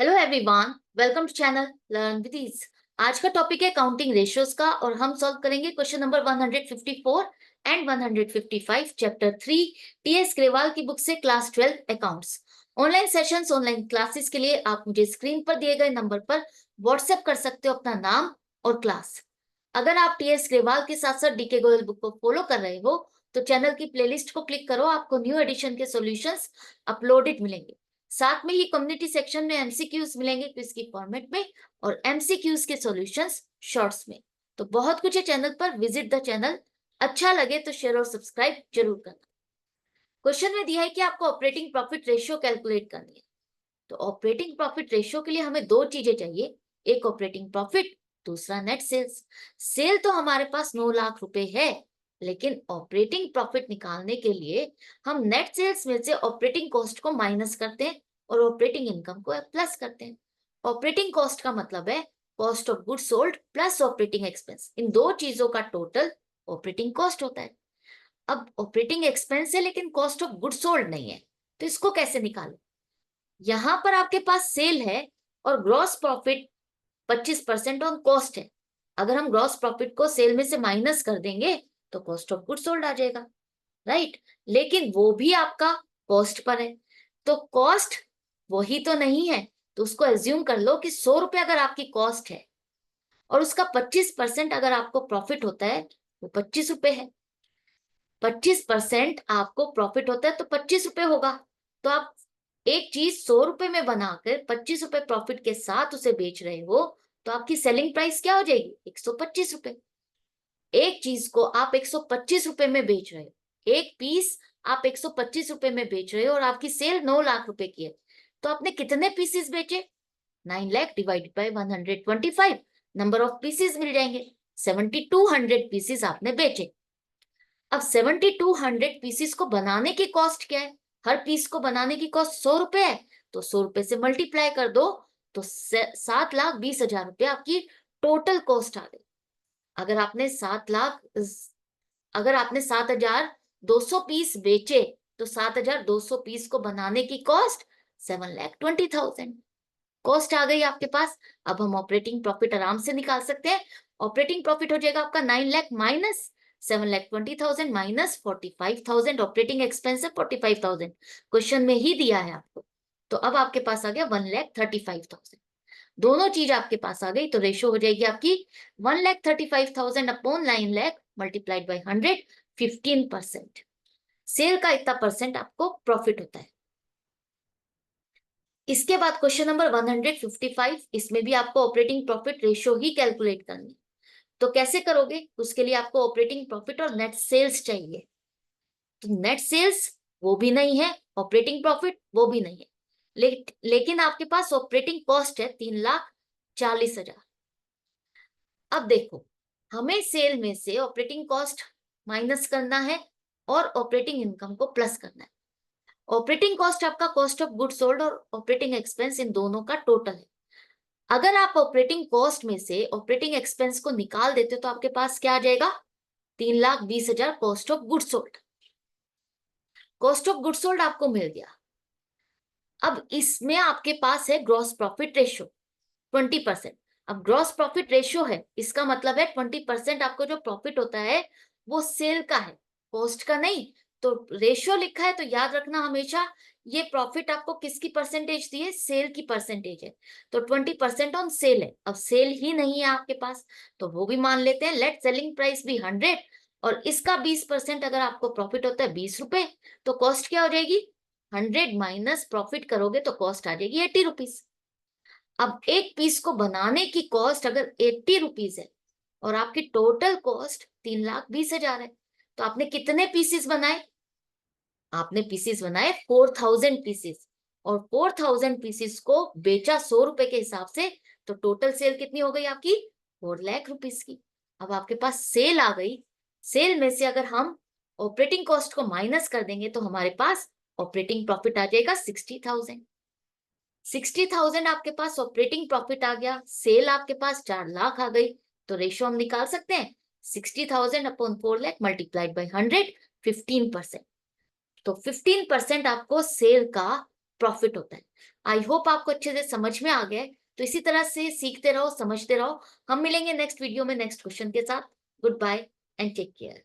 Hello everyone, welcome to channel learn with ease. आज का topic है काउंटिंग रेशियोज का और हम सॉल्व करेंगे question number 154 and 155 chapter 3 TS Grewal की बुक से class 12 accounts. Online sessions, online classes के लिए आप मुझे स्क्रीन पर दिए गए नंबर पर व्हाट्सएप कर सकते हो अपना नाम और क्लास। अगर आप टीएस ग्रेवाल के साथ साथ डीके गोयल बुक को फॉलो कर रहे हो तो चैनल की प्लेलिस्ट को क्लिक करो, आपको न्यू एडिशन के सॉल्यूशंस अपलोडेड मिलेंगे। साथ में ही कम्युनिटी सेक्शन में एमसीक्यूज मिलेंगे क्विज की फॉर्मेट में और एमसीक्यूज के सॉल्यूशंस शॉर्ट्स में। तो बहुत कुछ है चैनल पर, विजिट द चैनल। अच्छा लगे तो शेयर और सब्सक्राइब जरूर करना। क्वेश्चन में दिया है कि आपको ऑपरेटिंग प्रॉफिट रेशियो कैलकुलेट करनी है। तो ऑपरेटिंग प्रॉफिट रेशियो के लिए हमें दो चीजें चाहिए, एक ऑपरेटिंग प्रॉफिट, दूसरा नेट सेल्स। सेल तो हमारे पास 9 लाख रुपए है, लेकिन ऑपरेटिंग प्रॉफिट निकालने के लिए हम नेट सेल्स में से ऑपरेटिंग कॉस्ट को माइनस करते हैं और ऑपरेटिंग इनकम को प्लस करते हैं। ऑपरेटिंग कॉस्ट का मतलब है cost of goods sold plus operating expense, इन दो चीजों का टोटल ऑपरेटिंग कॉस्ट होता है। अब ऑपरेटिंग एक्सपेंस है लेकिन कॉस्ट ऑफ गुड्स सोल्ड नहीं है, तो इसको कैसे निकालें? यहां पर आपके पास सेल है और ग्रॉस प्रॉफिट 25% ऑन कॉस्ट है। अगर हम ग्रॉस प्रॉफिट को सेल में से माइनस कर देंगे तो कॉस्ट ऑफ गुड्स सोल्ड आ जाएगा, राइट। लेकिन वो भी आपका कॉस्ट पर है, तो कॉस्ट वही तो नहीं है। तो उसको एज्यूम कर लो कि 100 रुपए अगर आपकी कॉस्ट है और उसका 25% अगर आपको प्रॉफिट होता है, वो 25 रुपए है। 25% आपको प्रॉफिट होता है तो 25 रुपए होगा। तो आप एक चीज 100 रुपए में बनाकर 25 रुपए प्रॉफिट के साथ उसे बेच रहे हो, तो आपकी सेलिंग प्राइस क्या हो जाएगी? 125 रुपए। एक चीज को आप 125 रुपए में बेच रहे हो, एक पीस आप 125 रुपए में बेच रहे हो और आपकी सेल 9 लाख रुपए की है, तो आपने कितने पीसेस बेचे? 9 lakh divided by 125, number of pieces मिल जाएंगे। 7200 पीसेस आपने बेचे। अब 7200 पीसीस को बनाने की कॉस्ट क्या है? हर पीस को बनाने की कॉस्ट 100 रुपए है, तो 100 रुपए से मल्टीप्लाई कर दो, तो 7,20,000 रुपये आपकी टोटल कॉस्ट आ गई। अगर आपने 7,200 पीस बेचे तो 7,200 पीस को बनाने की कॉस्ट 7,20,000 कॉस्ट आ गई आपके पास। अब हम ऑपरेटिंग प्रॉफिट आराम से निकाल सकते हैं। ऑपरेटिंग प्रॉफिट हो जाएगा आपका 9 lakh minus 7,20,000 minus 45,000। Operating expense है 45,000, क्वेश्चन में ही दिया है आपको। तो अब आपके पास आ गया 1,35,000। दोनों चीज आपके पास आ गई, तो रेशियो हो जाएगी आपकी 1,35,000 upon 9 lakh multiplied by 100, 15%। Sale का इतना परसेंट आपको प्रॉफिट होता है। इसके बाद क्वेश्चन नंबर 155, इसमें भी आपको ऑपरेटिंग प्रॉफिट रेशियो ही कैलकुलेट करनी है। तो कैसे करोगे? उसके लिए आपको ऑपरेटिंग प्रॉफिट और नेट सेल्स चाहिए। तो नेट सेल्स वो भी नहीं है, ऑपरेटिंग प्रॉफिट वो भी नहीं है, लेकिन आपके पास ऑपरेटिंग कॉस्ट है 3,40,000। अब देखो, हमें सेल में से ऑपरेटिंग कॉस्ट माइनस करना है और ऑपरेटिंग इनकम को प्लस करना है। ऑपरेटिंग कॉस्ट आपका कॉस्ट ऑफ गुड्स सोल्ड और ऑपरेटिंग एक्सपेंस इन दोनों का टोटल है। अगर आप ऑपरेटिंग कॉस्ट में से ऑपरेटिंग एक्सपेंस को निकाल देते हो तो आपके पास क्या आ जाएगा? 3,20,000 cost of goods sold. Cost of goods sold आपको मिल गया। अब इसमें आपके पास है ग्रॉस प्रॉफिट रेशियो 20%। अब ग्रॉस प्रॉफिट रेशियो है, इसका मतलब है 20% आपको जो प्रॉफिट होता है वो सेल का है, कॉस्ट का नहीं। तो रेशियो लिखा है तो याद रखना हमेशा, ये प्रॉफिट आपको किसकी परसेंटेज दी है? सेल की परसेंटेज है। तो 20% ऑन सेल है। अब सेल ही नहीं है आपके पास, तो वो भी मान लेते हैं। लेट सेलिंग प्राइस भी 100 और इसका 20% अगर आपको प्रॉफिट होता है 20 रुपए, तो कॉस्ट क्या हो जाएगी? 100 माइनस प्रॉफिट करोगे तो कॉस्ट आ जाएगी 80 रुपीज। अब एक पीस को बनाने की कॉस्ट अगर 80 रुपीज है और आपकी टोटल कॉस्ट 3,20,000 है, तो आपने कितने पीसेस बनाए? आपने पीसेस बनाए 4,000 पीसेस, और 4,000 पीसेस को बेचा 100 रुपए के हिसाब से, तो टोटल सेल कितनी हो गई आपकी? 4,00,000 रुपीज की। अब आपके पास सेल आ गई। सेल में से अगर हम ऑपरेटिंग कॉस्ट को माइनस कर देंगे तो हमारे पास ऑपरेटिंग प्रॉफिट आ जाएगा 60,000। 60,000 आपके पास ऑपरेटिंग प्रॉफिट आ गया, सेल आपके पास 4 लाख आ गई। तो रेशियो हम निकाल सकते हैं 60,000 अपॉन 4 लाख मल्टीप्लाइड बाई 100, 15%। तो 15% आपको सेल का प्रॉफिट होता है। आई होप आपको अच्छे से समझ में आ गया है। तो इसी तरह से सीखते रहो, समझते रहो। हम मिलेंगे नेक्स्ट वीडियो में नेक्स्ट क्वेश्चन के साथ। Good bye and take care.